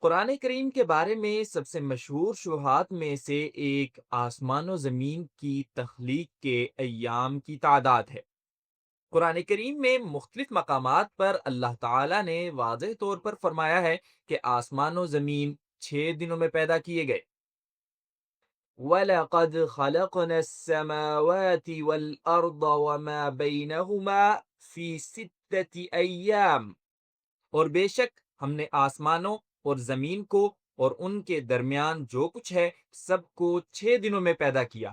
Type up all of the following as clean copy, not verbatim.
قرآن کریم کے بارے میں سب سے مشہور شبہات میں سے ایک آسمان و زمین کی تخلیق کے ایام کی تعداد ہے۔ قرآن کریم میں مختلف مقامات پر اللہ تعالیٰ نے واضح طور پر فرمایا ہے کہ آسمان و زمین 6 دنوں میں پیدا کیے گئے۔ وَلَقَدْ خَلَقْنَا السَّمَاوَاتِ وَالْأَرْضَ وَمَا بَيْنَهُمَا فِي 6 أَيَّامٍ، اور بے شک ہم نے آسمانوں اور زمین کو اور ان کے درمیان جو کچھ ہے سب کو 6 دنوں میں پیدا کیا۔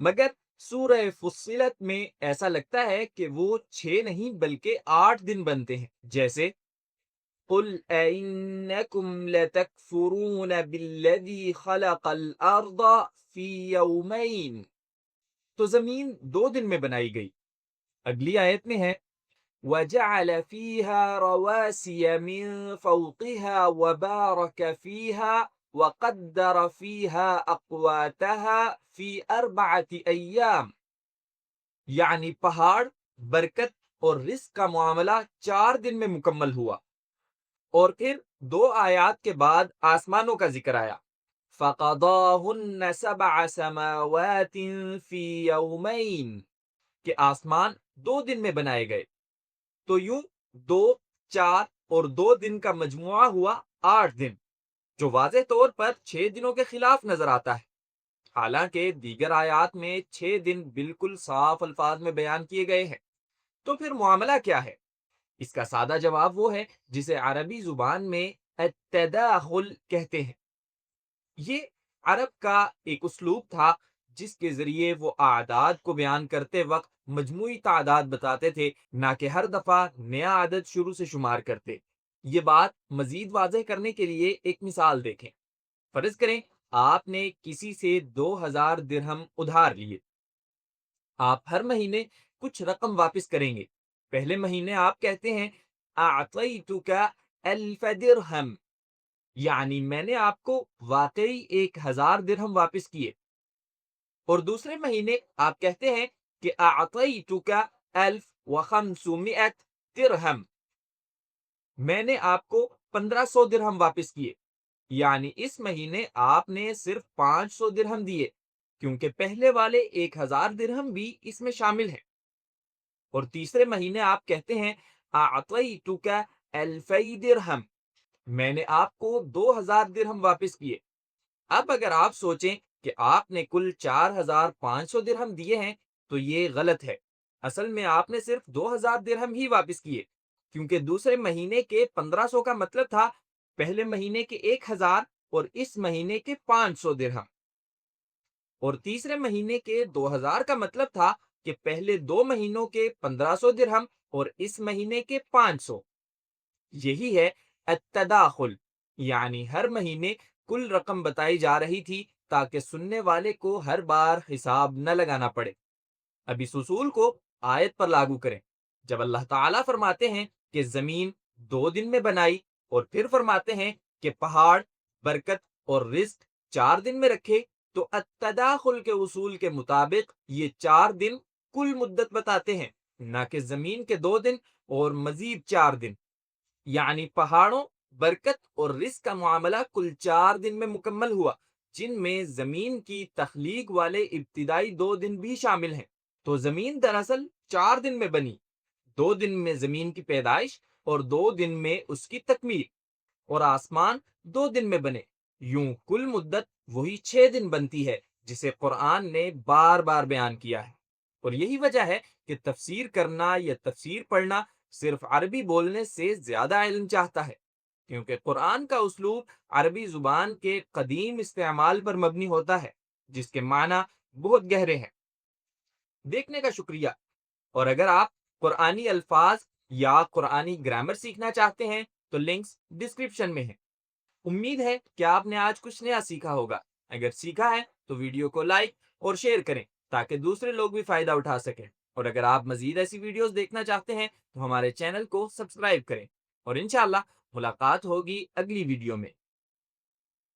مگر سورہ فصلت میں ایسا لگتا ہے کہ وہ 6 نہیں بلکہ 8 دن بنتے ہیں، جیسے قُلْ أَئِنَّكُمْ لَتَكْفُرُونَ بِالَّذِي خَلَقَ الْأَرْضَ فِي يَوْمَيْنِ، تو زمین 2 دن میں بنائی گئی۔ اگلی آیت میں ہے وَجَعَلَ فِيهَا رَوَاسِيَ مِن فَوْقِهَا وَبَارَكَ فِيهَا وَقَدَّرَ فِيهَا أَقْوَاتَهَا فِي 4 أَيَّامٍ، یعنی پہاڑ، برکت اور رزق کا معاملہ 4 دن میں مکمل ہوا۔ اور پھر 2 آیات کے بعد آسمانوں کا ذکر آیا، فَقَضَاهُنَّ 7 سَمَاوَاتٍ فِي يَوْمَيْنِ، کہ آسمان 2 دن میں بنائے گئے۔ تو یوں 2، 4 اور 2 دن کا مجموعہ ہوا 8 دن، جو واضح طور پر 6 دنوں کے خلاف نظر آتا ہے۔ حالانکہ دیگر آیات میں 6 دن بالکل صاف الفاظ میں بیان کیے گئے ہیں۔ تو پھر معاملہ کیا ہے؟ اس کا سادہ جواب وہ ہے جسے عربی زبان میں التداخل کہتے ہیں۔ یہ عرب کا ایک اسلوب تھا جس کے ذریعے وہ اعداد کو بیان کرتے وقت مجموعی تعداد بتاتے تھے، نہ کہ ہر دفعہ نیا عدد شروع سے شمار کرتے۔ یہ بات مزید واضح کرنے کے لیے ایک مثال دیکھیں۔ فرض کریں آپ نے کسی سے 2000 درہم ادھار لیے۔ آپ ہر مہینے کچھ رقم واپس کریں گے۔ پہلے مہینے آپ کہتے ہیں اعطیتک 1000 درہم، یعنی میں نے آپ کو واقعی 1000 درہم واپس کیے۔ اور دوسرے مہینے آپ کہتے ہیں کہ اعطیتک 1500 درہم، میں نے آپ کو 1500 درہم واپس کیے، یعنی اس مہینے آپ نے صرف 500 درہم دیے، کیونکہ پہلے والے 1000 درہم بھی اس میں شامل ہیں۔ اور تیسرے مہینے آپ کہتے ہیں اعطیتک 2000 درہم، میں نے آپ کو 2000 درہم واپس کیے۔ اب اگر آپ سوچیں کہ آپ نے کل 4500 درہم دیے ہیں تو یہ غلط ہے۔ اصل میں آپ نے صرف 2000 درہم ہی واپس کیے، کیونکہ دوسرے مہینے کے 1500 کا مطلب تھا پہلے مہینے کے 1000 اور اس مہینے کے 500 درہم، اور تیسرے مہینے کے 2000 کا مطلب تھا کہ پہلے 2 مہینوں کے 1500 درہم اور اس مہینے کے 500۔ یہی ہے التداخل، یعنی ہر مہینے کل رقم بتائی جا رہی تھی تاکہ سننے والے کو ہر بار حساب نہ لگانا پڑے۔ اب اس اصول کو آیت پر لاگو کریں۔ جب اللہ تعالیٰ فرماتے ہیں کہ زمین 2 دن میں بنائی، اور پھر فرماتے ہیں کہ پہاڑ، برکت اور رزق 4 دن میں رکھے، تو التداخل کے اصول کے مطابق یہ 4 دن کل مدت بتاتے ہیں، نہ کہ زمین کے 2 دن اور مزید 4 دن۔ یعنی پہاڑوں، برکت اور رزق کا معاملہ کل 4 دن میں مکمل ہوا، جن میں زمین کی تخلیق والے ابتدائی 2 دن بھی شامل ہیں۔ تو زمین دراصل 4 دن میں بنی، 2 دن میں زمین کی پیدائش اور 2 دن میں اس کی تکمیل، اور آسمان 2 دن میں بنے۔ یوں کل مدت وہی 6 دن بنتی ہے جسے قرآن نے بار بار بیان کیا ہے۔ اور یہی وجہ ہے کہ تفسیر کرنا یا تفسیر پڑھنا صرف عربی بولنے سے زیادہ علم چاہتا ہے، کیونکہ قرآن کا اسلوب عربی زبان کے قدیم استعمال پر مبنی ہوتا ہے، جس کے معنی بہت گہرے ہیں۔ دیکھنے کا شکریہ، اور اگر آپ قرآنی الفاظ یا قرآنی گرامر سیکھنا چاہتے ہیں تو لنکس ڈسکرپشن میں ہیں۔ امید ہے کہ آپ نے آج کچھ نیا سیکھا ہوگا۔ اگر سیکھا ہے تو ویڈیو کو لائک اور شیئر کریں تاکہ دوسرے لوگ بھی فائدہ اٹھا سکیں، اور اگر آپ مزید ایسی ویڈیوز دیکھنا چاہتے ہیں تو ہمارے چینل کو سبسکرائب کریں، اور انشاءاللہ ملاقات ہوگی اگلی ویڈیو میں۔